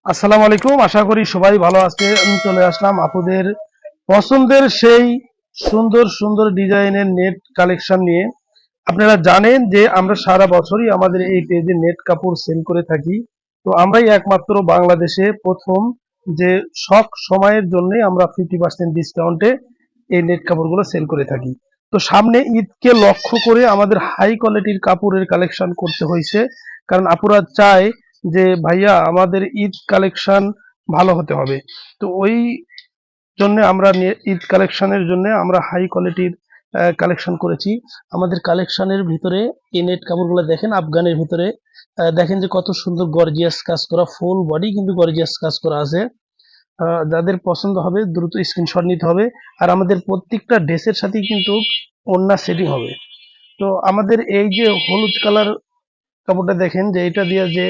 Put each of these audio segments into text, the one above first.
আসসালামু আলাইকুম। আশা করি সবাই ভালো আছে। আমি চলে আসলাম আপুদের পছন্দের সেই সুন্দর সুন্দর ডিজাইনের নেট কালেকশন নিয়ে। আপনারা জানেন যে আমরা সারা বছরই আমাদের এই পেজে নেট কাপড় সেল করে থাকি। তো আমরাই একমাত্র বাংলাদেশে প্রথম যে সব সময়ের জন্য আমরা 50% ডিসকাউন্টে এই নেট কাপড়গুলো সেল করে থাকি। তো সামনে ঈদকে লক্ষ্য করে আমাদের হাই কোয়ালিটির কাপড়ের কালেকশন করতে হয়েছে, কারণ আপুরা চায় যে ভাইয়া আমাদের ঈদ কালেকশন ভালো হতে হবে। তো ওই জন্য আমরা ঈদ কালেকশনের জন্য আমরা হাই কোয়ালিটির কালেকশন করেছি। আমাদের কালেকশনের ভিতরে এই নেট কাপড়গুলো দেখেন, আফগানের ভিতরে দেখেন যে কত সুন্দর গর্জিয়াস কাজ করা, ফুল বডি কিন্তু গর্জিয়াস কাজ করা আছে। যাদের পছন্দ হবে দ্রুত স্ক্রিনশট নিতে হবে। আর আমাদের প্রত্যেকটা ড্রেসের সাথেই কিন্তু ওড়না সেটিং হবে। তো আমাদের এই যে হলুদ কালার কাপড়টা দেখেন, যে এটা দিয়ে যে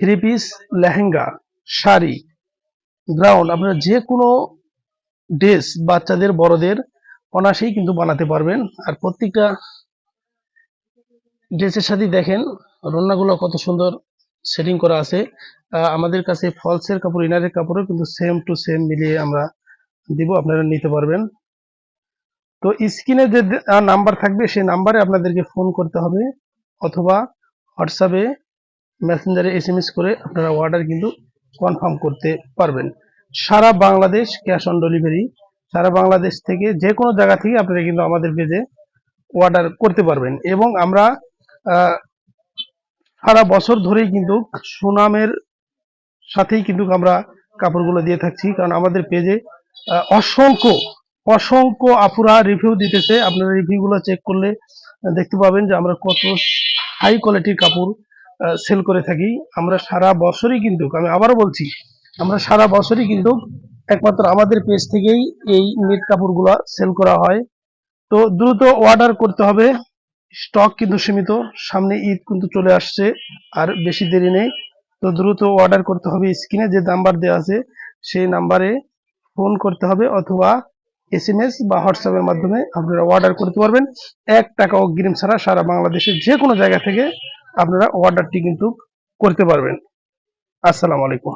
three piece, lehenga, sari, ground, আপনারা যে কোনো ড্রেস বাচ্চাদের বড়দের অনায়াসেই কিন্তু বানাতে পারবেন। আর প্রত্যেকটা ড্রেসের সাথে দেখেন রন্নাগুলো কত সুন্দর সেটিং করা আছে। আমাদের কাছে ফলসের কাপড়, ইনারের কাপড়ও কিন্তু সেম টু সেম মিলিয়ে আমরা দিব, আপনারা নিতে পারবেন। তো স্ক্রিনে যে নাম্বার থাকবে সেই নাম্বারে আপনাদেরকে ফোন করতে হবে, অথবা হোয়াটসঅ্যাপে মেসেঞ্জারে এসএমএস করে আপনারা অর্ডার কিন্তু কনফার্ম করতে পারবেন। সারা বাংলাদেশ ক্যাশ অন ডেলিভারি। সারা বাংলাদেশ থেকে যে কোনো জায়গা থেকে আপনারা কিন্তু আমাদের পেজে অর্ডার করতে পারবেন। এবং আমরা সারা বছর ধরেই কিন্তু সুনামের সাথেই কিন্তু আমরা কাপড়গুলো দিয়ে থাকছি, কারণ আমাদের পেজে অসংখ্য অসংখ্য আপুরা রিভিউ দিতেছে। আপনারা রিভিউগুলো চেক করলে দেখতে পাবেন যে আমরা কত হাই কোয়ালিটির কাপড় সেল করে থাকি। আমরা সারা বছরই কিন্তু, আমি আবারও বলছি, আমরা সারা বছরই কিন্তু একমাত্র আমাদের পেজ থেকেই এই নেট কাপড়গুলো সেল করা হয়। তো দ্রুত অর্ডার করতে হবে, স্টক কিন্তু সীমিত। সামনে ঈদ কিন্তু চলে আসছে, আর বেশি দেরি নেই। তো দ্রুত অর্ডার করতে হবে। স্ক্রিনে যে নাম্বার দেওয়া আছে সেই নাম্বারে ফোন করতে হবে, অথবা এসএমএস বা হোয়াটসঅ্যাপের মাধ্যমে আপনারা অর্ডার করতে পারবেন। 1 টাকা অগ্রিম ছাড়া সারা বাংলাদেশের যে কোনো জায়গা থেকে আপনারা অর্ডারটি কিন্তু করতে পারবেন। আসসালামু আলাইকুম।